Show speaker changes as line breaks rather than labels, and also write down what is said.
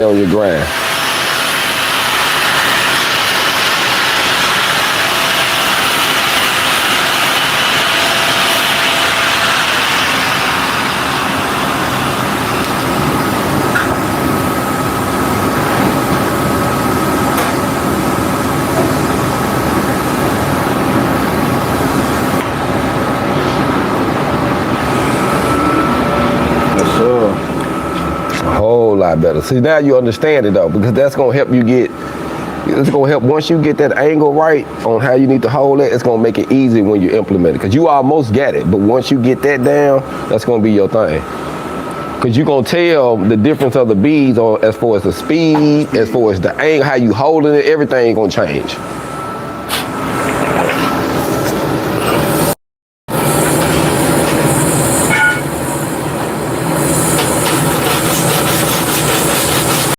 on your grind. Lot better. See, now you understand it though, because that's gonna help you get, it's gonna help once you get that angle right on how you need to hold it, it's gonna make it easy when you implement it, because you almost got it, but once you get that down, that's gonna be your thing. Because you're gonna tell the difference of the beads on as far as the speed, as far as the angle, how you holding it, everything gonna change.